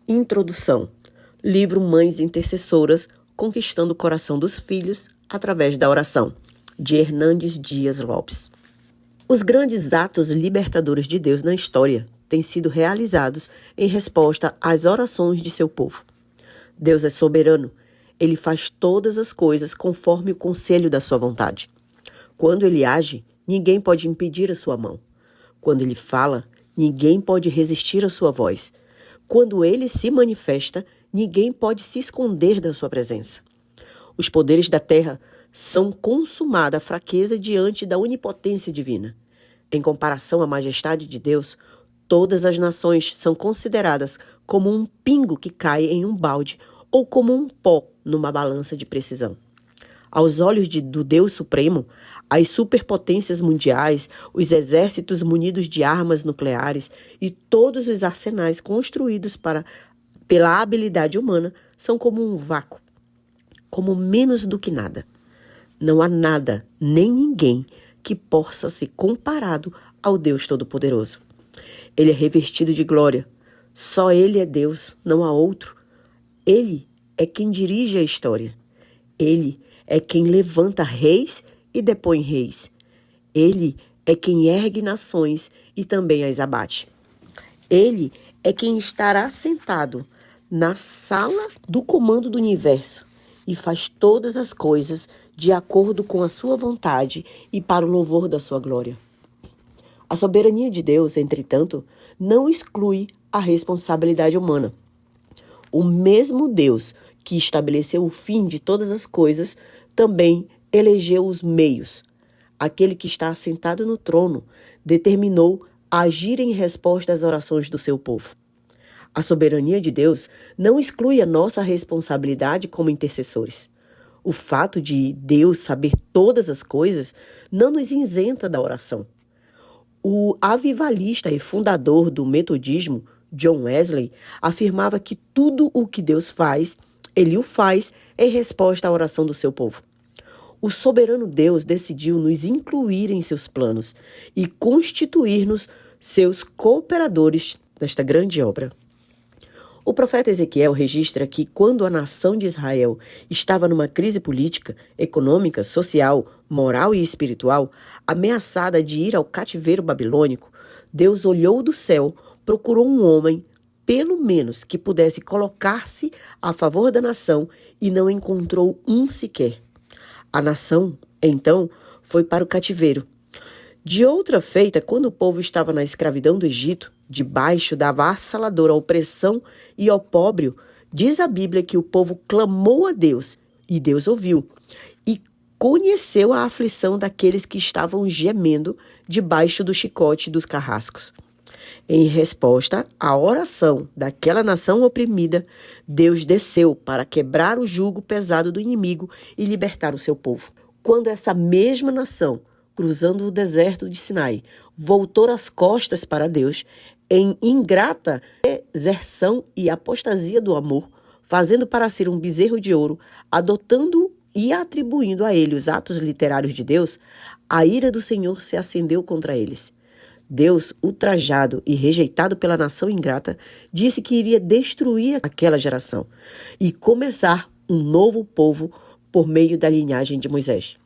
Introdução. Livro Mães Intercessoras, Conquistando o Coração dos Filhos através da Oração, de Hernandes Dias Lopes. Os grandes atos libertadores de Deus na história têm sido realizados em resposta às orações de seu povo. Deus é soberano. Ele faz todas as coisas conforme o conselho da sua vontade. Quando ele age, ninguém pode impedir a sua mão. Quando ele fala, ninguém pode resistir à sua voz. Quando ele se manifesta, ninguém pode se esconder da sua presença. Os poderes da terra são consumada a fraqueza diante da onipotência divina. Em comparação à majestade de Deus, todas as nações são consideradas como um pingo que cai em um balde ou como um pó numa balança de precisão. Aos olhos do Deus Supremo, as superpotências mundiais, os exércitos munidos de armas nucleares e todos os arsenais construídos pela habilidade humana são como um vácuo, como menos do que nada. Não há nada, nem ninguém, que possa ser comparado ao Deus Todo-Poderoso. Ele é revestido de glória. Só Ele é Deus, não há outro. Ele é quem dirige a história. Ele é quem levanta reis e depõe reis. Ele é quem ergue nações e também as abate. Ele é quem estará sentado na sala do comando do universo e faz todas as coisas de acordo com a sua vontade e para o louvor da sua glória. A soberania de Deus, entretanto, não exclui a responsabilidade humana. O mesmo Deus que estabeleceu o fim de todas as coisas também elegeu os meios. Aquele que está assentado no trono determinou agir em resposta às orações do seu povo. A soberania de Deus não exclui a nossa responsabilidade como intercessores. O fato de Deus saber todas as coisas não nos isenta da oração. O avivalista e fundador do metodismo, John Wesley, afirmava que tudo o que Deus faz, Ele o faz em resposta à oração do seu povo. O soberano Deus decidiu nos incluir em seus planos e constituir-nos seus cooperadores nesta grande obra. O profeta Ezequiel registra que quando a nação de Israel estava numa crise política, econômica, social, moral e espiritual, ameaçada de ir ao cativeiro babilônico, Deus olhou do céu, procurou um homem, pelo menos que pudesse colocar-se a favor da nação, e não encontrou um sequer. A nação, então, foi para o cativeiro. De outra feita, quando o povo estava na escravidão do Egito, debaixo da avassaladora opressão e opróbrio, diz a Bíblia que o povo clamou a Deus, e Deus ouviu, e conheceu a aflição daqueles que estavam gemendo debaixo do chicote dos carrascos. Em resposta à oração daquela nação oprimida, Deus desceu para quebrar o jugo pesado do inimigo e libertar o seu povo. Quando essa mesma nação, cruzando o deserto de Sinai, voltou as costas para Deus, em ingrata deserção e apostasia do amor, fazendo para si um bezerro de ouro, adotando e atribuindo a ele os atos literários de Deus, a ira do Senhor se acendeu contra eles. Deus, ultrajado e rejeitado pela nação ingrata, disse que iria destruir aquela geração e começar um novo povo por meio da linhagem de Moisés.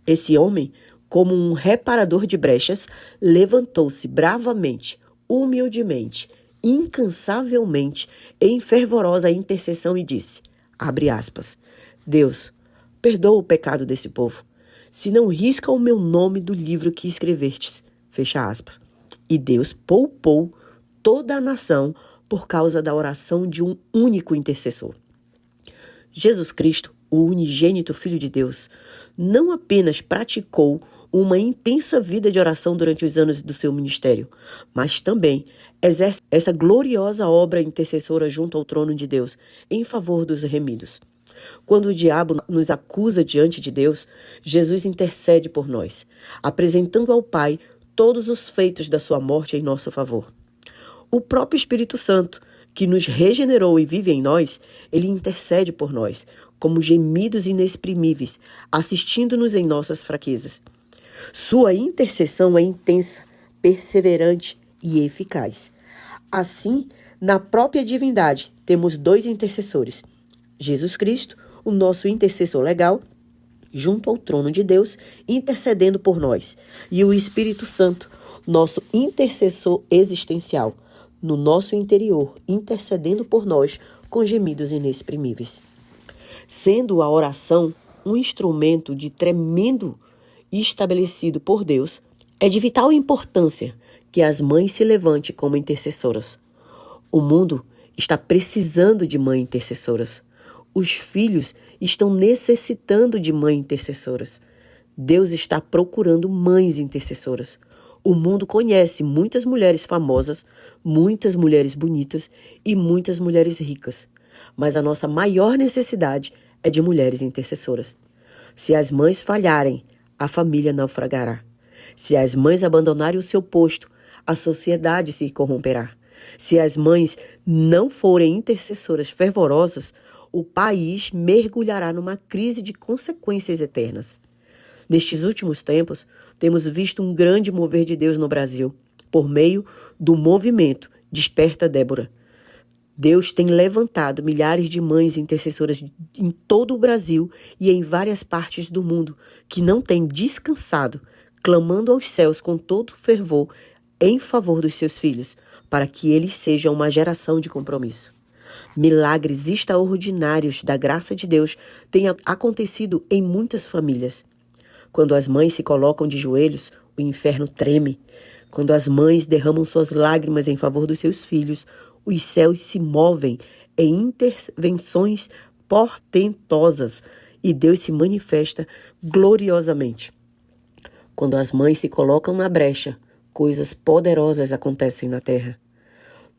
Esse homem, como um reparador de brechas, levantou-se bravamente, humildemente, incansavelmente, em fervorosa intercessão e disse, abre aspas, Deus, perdoa o pecado desse povo, se não risca o meu nome do livro que escrevestes, fecha aspas. E Deus poupou toda a nação por causa da oração de um único intercessor. Jesus Cristo, o unigênito Filho de Deus, não apenas praticou uma intensa vida de oração durante os anos do seu ministério, mas também exerce essa gloriosa obra intercessora junto ao trono de Deus, em favor dos remidos. Quando o diabo nos acusa diante de Deus, Jesus intercede por nós, apresentando ao Pai todos os feitos da sua morte em nosso favor. O próprio Espírito Santo, que nos regenerou e vive em nós, ele intercede por nós, como gemidos inexprimíveis, assistindo-nos em nossas fraquezas. Sua intercessão é intensa, perseverante e eficaz. Assim, Na própria divindade, temos 2 intercessores. Jesus Cristo, o nosso intercessor legal, junto ao trono de Deus, intercedendo por nós. E o Espírito Santo, nosso intercessor existencial, no nosso interior, intercedendo por nós com gemidos inexprimíveis. Sendo a oração um instrumento de tremendo estabelecido por Deus, é de vital importância que as mães se levantem como intercessoras. O mundo está precisando de mães intercessoras. Os filhos estão necessitando de mães intercessoras. Deus está procurando mães intercessoras. O mundo conhece muitas mulheres famosas, muitas mulheres bonitas e muitas mulheres ricas. Mas a nossa maior necessidade é de mulheres intercessoras. Se as mães falharem, a família naufragará. Se as mães abandonarem o seu posto, a sociedade se corromperá. Se as mães não forem intercessoras fervorosas, o país mergulhará numa crise de consequências eternas. Nestes últimos tempos, temos visto um grande mover de Deus no Brasil, por meio do movimento Desperta Débora. Deus tem levantado milhares de mães intercessoras em todo o Brasil e em várias partes do mundo, que não têm descansado, clamando aos céus com todo fervor em favor dos seus filhos, para que eles sejam uma geração de compromisso. Milagres extraordinários da graça de Deus têm acontecido em muitas famílias. Quando as mães se colocam de joelhos, o inferno treme. Quando as mães derramam suas lágrimas em favor dos seus filhos, os céus se movem em intervenções portentosas e Deus se manifesta gloriosamente. Quando as mães se colocam na brecha, coisas poderosas acontecem na terra.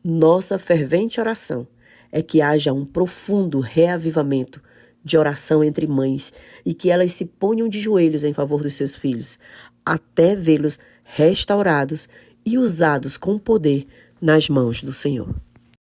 Nossa fervente oração é que haja um profundo reavivamento de oração entre mães e que elas se ponham de joelhos em favor dos seus filhos, até vê-los restaurados e usados com poder nas mãos do Senhor.